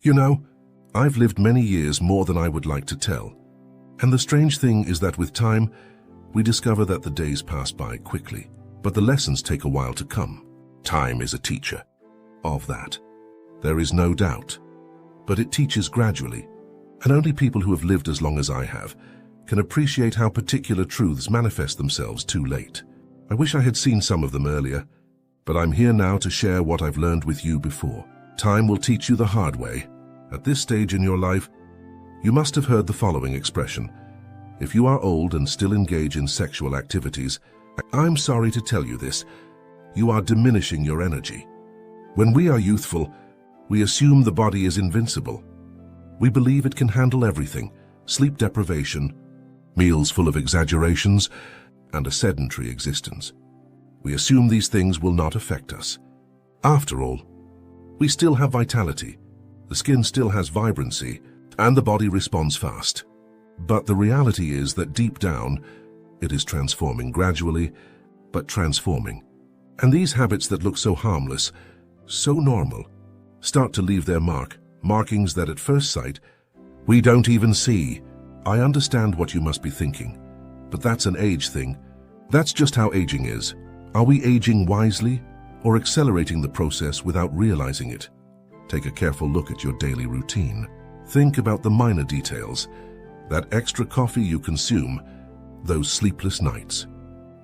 You know, I've lived many years more than I would like to tell. And the strange thing is that with time, we discover that the days pass by quickly, but the lessons take a while to come. Time is a teacher. Of that, there is no doubt. But it teaches gradually, and only people who have lived as long as I have can appreciate how particular truths manifest themselves too late. I wish I had seen some of them earlier, but I'm here now to share what I've learned with you before. Time will teach you the hard way. At this stage in your life, you must have heard the following expression. If you are old and still engage in sexual activities, I'm sorry to tell you this, you are diminishing your energy. When we are youthful, we assume the body is invincible. We believe it can handle everything, sleep deprivation, meals full of exaggerations, and a sedentary existence. We assume these things will not affect us. After all, we still have vitality, the skin still has vibrancy, and the body responds fast. But the reality is that deep down, it is transforming gradually, but transforming. And these habits that look so harmless, so normal, start to leave their markings that at first sight, we don't even see. I understand what you must be thinking, but that's an age thing. That's just how aging is. Are we aging wisely or accelerating the process without realizing it? Take a careful look at your daily routine. Think about the minor details, that extra coffee you consume, those sleepless nights,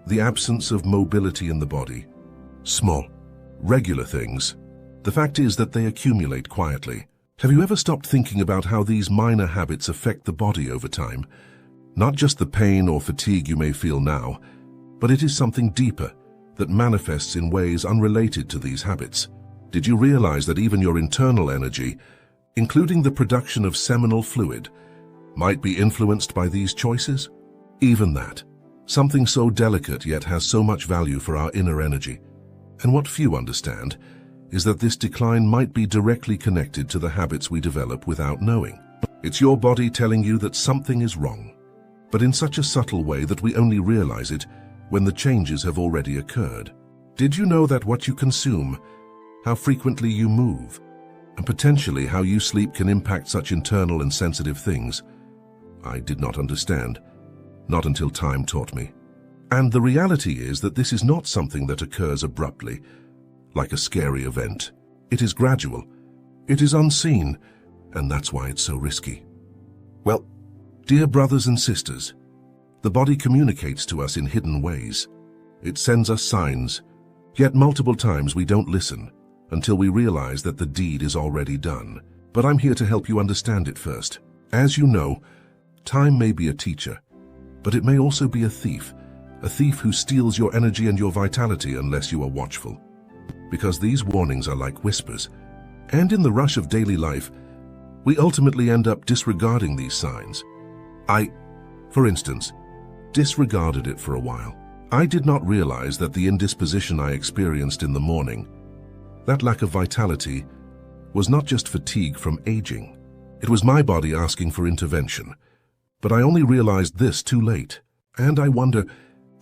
the absence of mobility in the body. Small, regular things. The fact is that they accumulate quietly. Have you ever stopped thinking about how these minor habits affect the body over time? Not just the pain or fatigue you may feel now, but it is something deeper that manifests in ways unrelated to these habits. Did you realize that even your internal energy, including the production of seminal fluid, might be influenced by these choices? Even that, something so delicate yet has so much value for our inner energy. And what few understand is that this decline might be directly connected to the habits we develop without knowing. It's your body telling you that something is wrong, but in such a subtle way that we only realize it when the changes have already occurred. Did you know that what you consume, how frequently you move, and potentially how you sleep can impact such internal and sensitive things? I did not understand, not until time taught me. And the reality is that this is not something that occurs abruptly, like a scary event. It is gradual, it is unseen, and that's why it's so risky. Well, dear brothers and sisters, the body communicates to us in hidden ways. It sends us signs, yet multiple times we don't listen until we realize that the deed is already done. But I'm here to help you understand it first. As you know, time may be a teacher, but it may also be a thief who steals your energy and your vitality unless you are watchful. Because these warnings are like whispers, and in the rush of daily life, we ultimately end up disregarding these signs. I, for instance, disregarded it for a while. I did not realize that the indisposition I experienced in the morning, that lack of vitality, was not just fatigue from aging. It was my body asking for intervention. But I only realized this too late. And I wonder,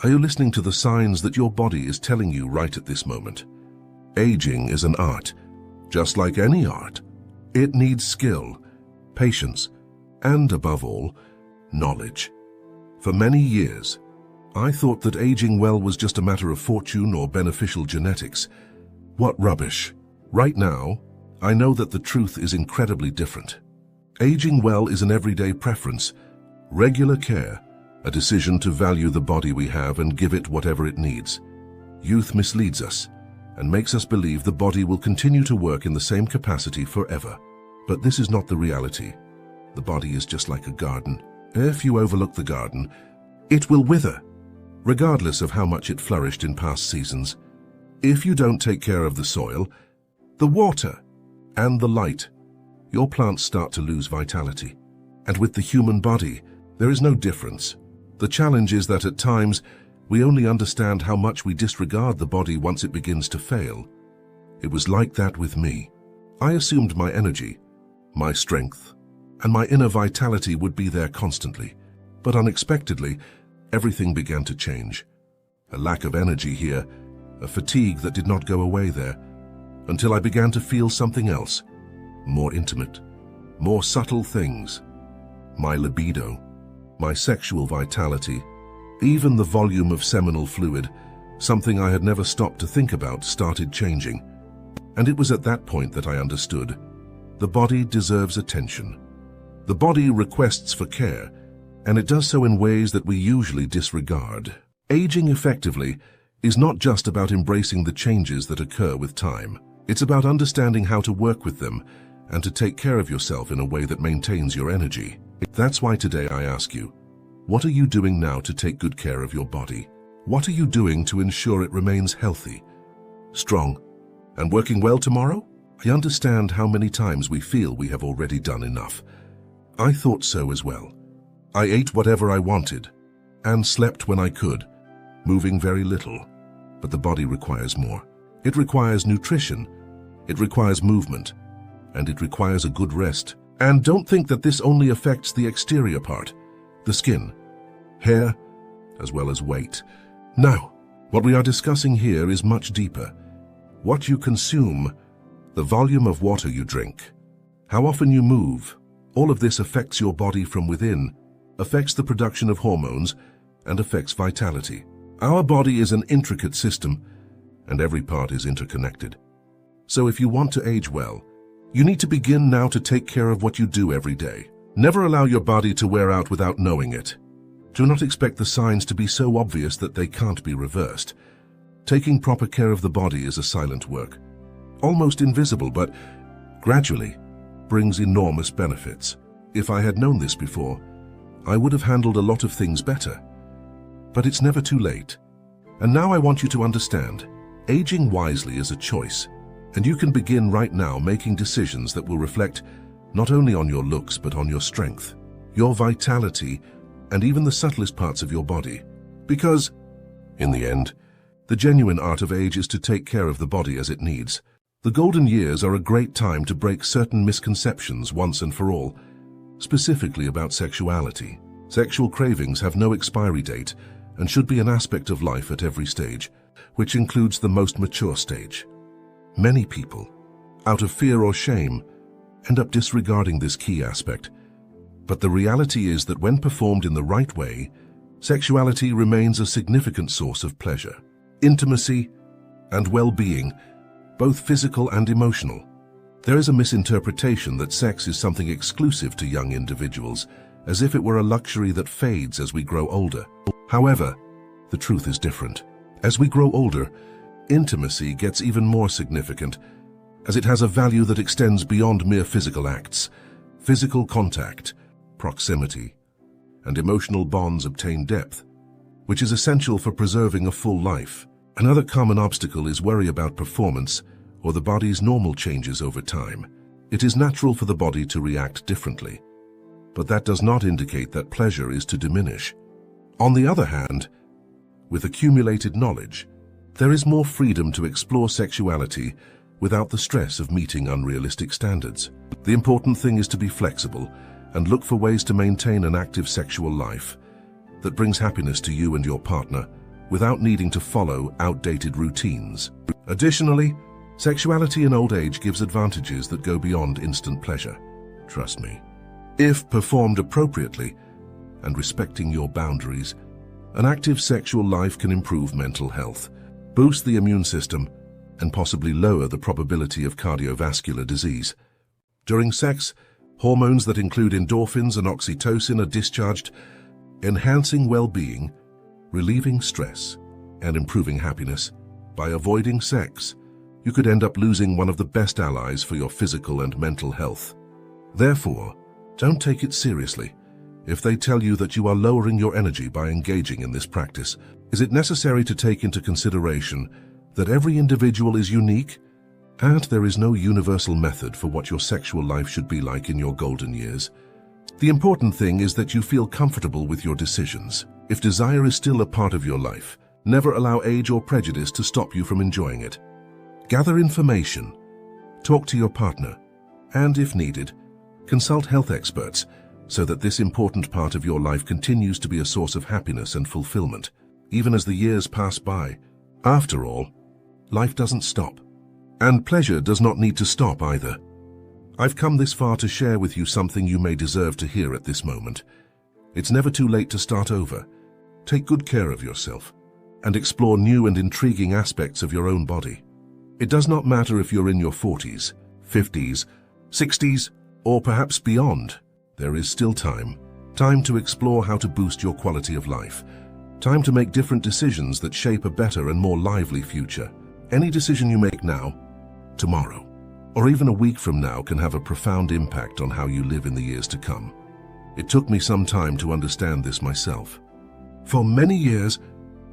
are you listening to the signs that your body is telling you right at this moment? Aging is an art, just like any art. It needs skill, patience, and above all, knowledge. For many years, I thought that aging well was just a matter of fortune or beneficial genetics. What rubbish. Right now, I know that the truth is incredibly different. Aging well is an everyday preference, regular care, a decision to value the body we have and give it whatever it needs. Youth misleads us and makes us believe the body will continue to work in the same capacity forever. But this is not the reality. The body is just like a garden. If you overlook the garden, it will wither, regardless of how much it flourished in past seasons. If you don't take care of the soil, the water, and the light, your plants start to lose vitality. And with the human body, there is no difference. The challenge is that at times, we only understand how much we disregard the body once it begins to fail. It was like that with me. I assumed my energy, my strength, and my inner vitality would be there constantly. But unexpectedly, everything began to change. A lack of energy here, a fatigue that did not go away there, until I began to feel something else. more intimate, more subtle things. My libido, my sexual vitality, even the volume of seminal fluid, something I had never stopped to think about, started changing. And it was at that point that I understood. The body deserves attention. The body requests for care, and it does so in ways that we usually disregard. Aging effectively is not just about embracing the changes that occur with time. It's about understanding how to work with them and to take care of yourself in a way that maintains your energy. That's why today I ask you, what are you doing now to take good care of your body? What are you doing to ensure it remains healthy, strong, and working well tomorrow? I understand how many times we feel we have already done enough. I thought so as well. I ate whatever I wanted and slept when I could, moving very little. But the body requires more. It requires nutrition, it requires movement, and it requires a good rest. And don't think that this only affects the exterior part, the skin, hair, as well as weight. No, what we are discussing here is much deeper. What you consume, the volume of water you drink, how often you move, all of this affects your body from within, affects the production of hormones, and affects vitality. Our body is an intricate system, and every part is interconnected. So if you want to age well, you need to begin now to take care of what you do every day. Never allow your body to wear out without knowing it. Do not expect the signs to be so obvious that they can't be reversed. Taking proper care of the body is a silent work, almost invisible, but gradually brings enormous benefits. If I had known this before, I would have handled a lot of things better. But it's never too late. And now I want you to understand, aging wisely is a choice, and you can begin right now making decisions that will reflect not only on your looks but on your strength, your vitality, and even the subtlest parts of your body. Because, in the end, the genuine art of age is to take care of the body as it needs. The golden years are a great time to break certain misconceptions once and for all, specifically about sexuality. Sexual cravings have no expiry date and should be an aspect of life at every stage, which includes the most mature stage. Many people, out of fear or shame, end up disregarding this key aspect. But the reality is that when performed in the right way, sexuality remains a significant source of pleasure, intimacy, and well-being, both physical and emotional. There is a misinterpretation that sex is something exclusive to young individuals, as if it were a luxury that fades as we grow older. However, the truth is different. As we grow older, intimacy gets even more significant, as it has a value that extends beyond mere physical acts. Physical contact, proximity, and emotional bonds obtain depth, which is essential for preserving a full life. Another common obstacle is worry about performance or the body's normal changes over time. It is natural for the body to react differently, but that does not indicate that pleasure is to diminish. On the other hand, with accumulated knowledge, there is more freedom to explore sexuality without the stress of meeting unrealistic standards. The important thing is to be flexible and look for ways to maintain an active sexual life that brings happiness to you and your partner without needing to follow outdated routines. Additionally, sexuality in old age gives advantages that go beyond instant pleasure. Trust me. If performed appropriately and respecting your boundaries, an active sexual life can improve mental health, boost the immune system, and possibly lower the probability of cardiovascular disease. During sex, hormones that include endorphins and oxytocin are discharged, enhancing well-being, relieving stress, and improving happiness. By avoiding sex, you could end up losing one of the best allies for your physical and mental health. Therefore, don't take it seriously if they tell you that you are lowering your energy by engaging in this practice. Is it necessary to take into consideration that every individual is unique, and there is no universal method for what your sexual life should be like in your golden years? The important thing is that you feel comfortable with your decisions. If desire is still a part of your life, never allow age or prejudice to stop you from enjoying it. Gather information, talk to your partner, and if needed, consult health experts so that this important part of your life continues to be a source of happiness and fulfillment, even as the years pass by. After all, life doesn't stop, and pleasure does not need to stop either. I've come this far to share with you something you may deserve to hear at this moment. It's never too late to start over. Take good care of yourself and explore new and intriguing aspects of your own body. It does not matter if you're in your 40s, 50s, 60s, or perhaps beyond. There is still time. Time to explore how to boost your quality of life. Time to make different decisions that shape a better and more lively future. Any decision you make now, tomorrow, or even a week from now can have a profound impact on how you live in the years to come. It took me some time to understand this myself. For many years,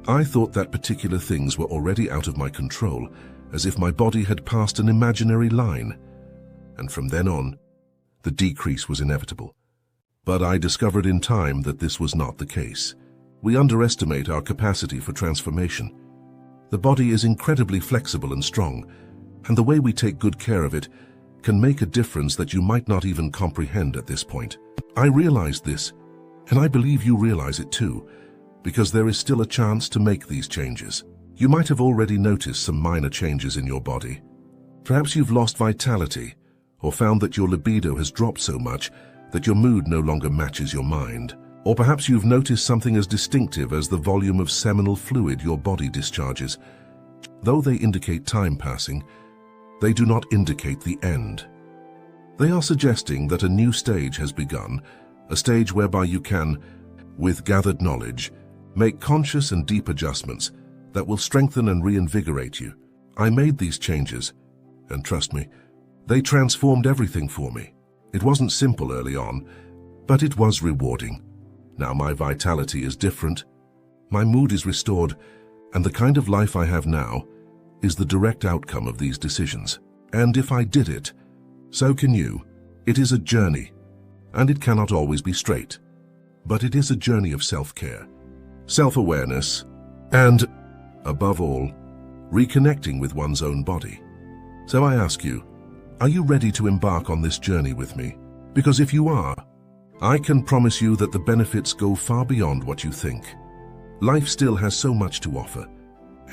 I thought that particular things were already out of my control, as if my body had passed an imaginary line. And from then on, the decrease was inevitable. But I discovered in time that this was not the case. We underestimate our capacity for transformation. The body is incredibly flexible and strong, and the way we take good care of it can make a difference that you might not even comprehend at this point. I realized this, and I believe you realize it too, because there is still a chance to make these changes. You might have already noticed some minor changes in your body. Perhaps you've lost vitality, or found that your libido has dropped so much that your mood no longer matches your mind. Or perhaps you've noticed something as distinctive as the volume of seminal fluid your body discharges. Though they indicate time passing, they do not indicate the end. They are suggesting that a new stage has begun, a stage whereby you can, with gathered knowledge, make conscious and deep adjustments that will strengthen and reinvigorate you. I made these changes, and trust me, they transformed everything for me. It wasn't simple early on, but it was rewarding. Now my vitality is different, my mood is restored, and the kind of life I have now is the direct outcome of these decisions. And if I did it, so can you. It is a journey, and it cannot always be straight. But it is a journey of self-care, self-awareness, and, above all, reconnecting with one's own body. So I ask you, are you ready to embark on this journey with me? Because if you are, I can promise you that the benefits go far beyond what you think. Life still has so much to offer,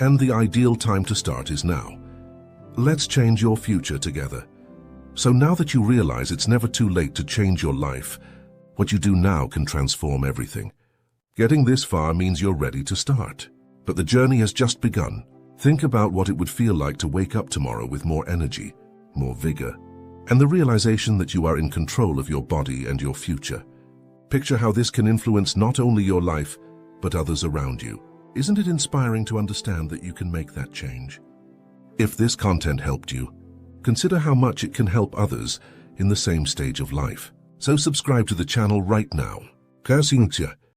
and the ideal time to start is now. Let's change your future together. So now that you realize it's never too late to change your life, what you do now can transform everything. Getting this far means you're ready to start. But the journey has just begun. Think about what it would feel like to wake up tomorrow with more energy, more vigor, and the realization that you are in control of your body and your future. Picture how this can influence not only your life, but others around you. Isn't it inspiring to understand that you can make that change? If this content helped you, consider how much it can help others in the same stage of life. So subscribe to the channel right now. Kasingtya.